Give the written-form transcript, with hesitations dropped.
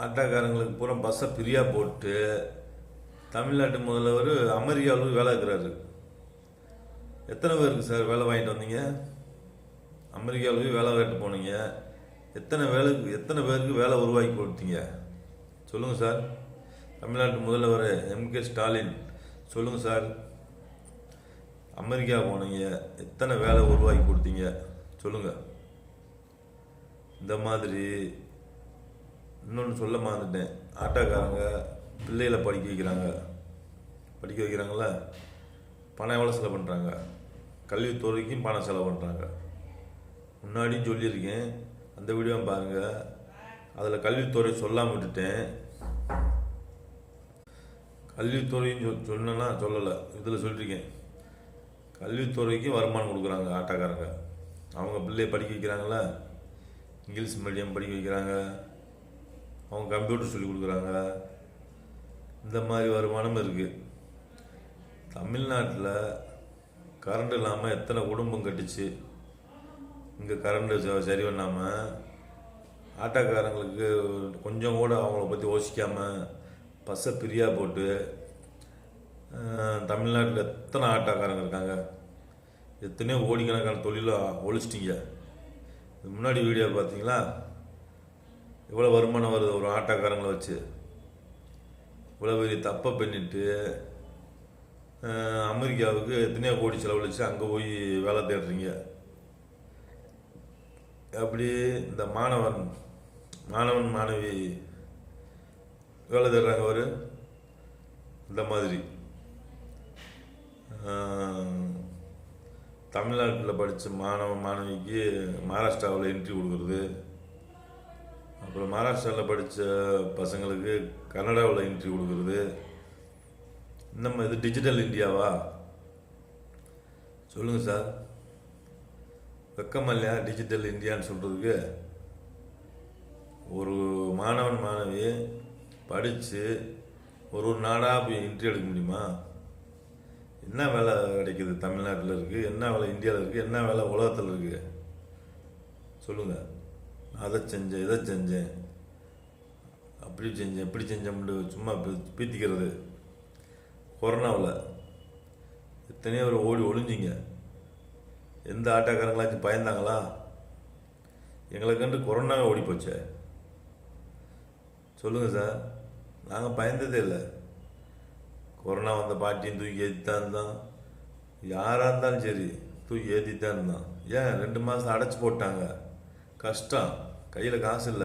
ஆட்டோக்காரங்களுக்கு பூரா பஸ்ஸை ஃப்ரீயாக போட்டு தமிழ்நாட்டு முதல்வர் அமெரிக்காவில் வேலை இருக்கிறாரு. எத்தனை பேருக்கு சார் வேலை வாங்கிட்டு வந்தீங்க? அமெரிக்காவில் வேலை வாங்கிட்டு போனீங்க. எத்தனை பேருக்கு வேலை உருவாக்கி கொடுத்தீங்க சொல்லுங்கள் சார். தமிழ்நாட்டு முதல்வர் எம்.கே. ஸ்டாலின் சொல்லுங்கள் சார். அமெரிக்கா போனீங்க, எத்தனை வேலை உருவாக்கி கொடுத்தீங்க சொல்லுங்கள். இந்த மாதிரி இன்னொன்று சொல்ல மறந்துட்டேன். ஆட்டோக்காரங்க பிள்ளைகளை படிக்க வைக்கிறாங்கள, பணம் எவ்வளோ செலவு பண்ணுறாங்க? கல்வித்துறைக்கும் பணம் செலவு பண்ணுறாங்க. முன்னாடியும் சொல்லியிருக்கேன், அந்த வீடியோ பாருங்கள். அதில் கல்வித்துறை சொல்லாமல் விட்டுட்டேன். கல்வித்துறையும் சொன்னா சொல்லலை, இதில் சொல்லியிருக்கேன். கல்வித்துறைக்கு வருமானம் கொடுக்குறாங்க ஆட்டோக்காரங்க. அவங்க பிள்ளையை படிக்க வைக்கிறாங்கள, இங்கிலீஷ் மீடியம் படிக்க வைக்கிறாங்க, அவங்க கம்ப்யூட்டர் சொல்லி கொடுக்குறாங்க. இந்த மாதிரி வருமானம் இருக்குது. தமிழ்நாட்டில் கரண்ட் இல்லாமல் எத்தனை குடும்பம் கட்டுச்சு. இங்கே கரண்ட்டு சரி பண்ணாமல் ஆட்டோக்காரங்களுக்கு கொஞ்சம் கூட அவங்கள பற்றி யோசிக்காமல் பஸ்ஸை ஃப்ரீயாக போட்டு தமிழ்நாட்டில் எத்தனை ஆட்டோக்காரங்க இருக்காங்க. எத்தனையோ கோடிக்கணக்கான தொழிலை ஒழிச்சிட்டிங்க. முன்னாடி வீடியோ பார்த்தீங்களா? இவ்வளோ வருமானம் வருது ஒரு ஆட்டோக்காரங்களை வச்சு. இவ்வளோ பெரிய தப்பை பண்ணிட்டு அமெரிக்காவுக்கு எத்தனையோ கோடி செலவழிச்சு அங்கே போய் வேலை தேடுறீங்க. அப்படி இந்த மாணவன் மாணவி வேலை தேடுறாங்க. அவர் இந்த மாதிரி தமிழ்நாட்டில் படித்த மாணவிக்கு மகாராஷ்டிராவில் என்ட்ரி கொடுக்குறது, அப்புறம் மகாராஷ்டிராவில் படித்த பசங்களுக்கு கனடாவில் என்ட்ரி கொடுக்குறது. நம்ம இது டிஜிட்டல் இந்தியாவா சொல்லுங்கள் சார். வெக்கமா இல்லையா டிஜிட்டல் இந்தியான்னு சொல்கிறதுக்கு? ஒரு மாணவி படித்து ஒரு நாடாக போய் என்ட்ரி எடுக்க முடியுமா? என்ன வேலை கிடைக்கிது தமிழ்நாட்டில் இருக்குது? என்ன வேலை இந்தியாவில் இருக்குது? என்ன வேலை உலகத்தில் இருக்குது சொல்லுங்கள். அதை செஞ்சேன், இதை செஞ்சேன், அப்படி செஞ்சேன், இப்படி செஞ்சேன் சும்மா பீத்திக்கிறது. கொரோனாவில் எத்தனையோ ஒரு ஓடி ஒளிஞ்சிங்க. எந்த ஆட்டோக்காரங்களாச்சும் பயந்தாங்களா? எங்களை கண்டு கொரோனாவே ஓடி போச்சே சொல்லுங்கள் சார். நாங்கள் பயந்ததே இல்லை. கொரோனா வந்த பாட்டியும் தூக்கி ஏற்றித்தான் இருந்தான். யாராக இருந்தாலும் சரி தூக்கி ஏற்றித்தான் இருந்தான். ஏன் 2 மாதம் அடைச்சி போட்டாங்க. கஷ்டம், கையில் காசு இல்லை.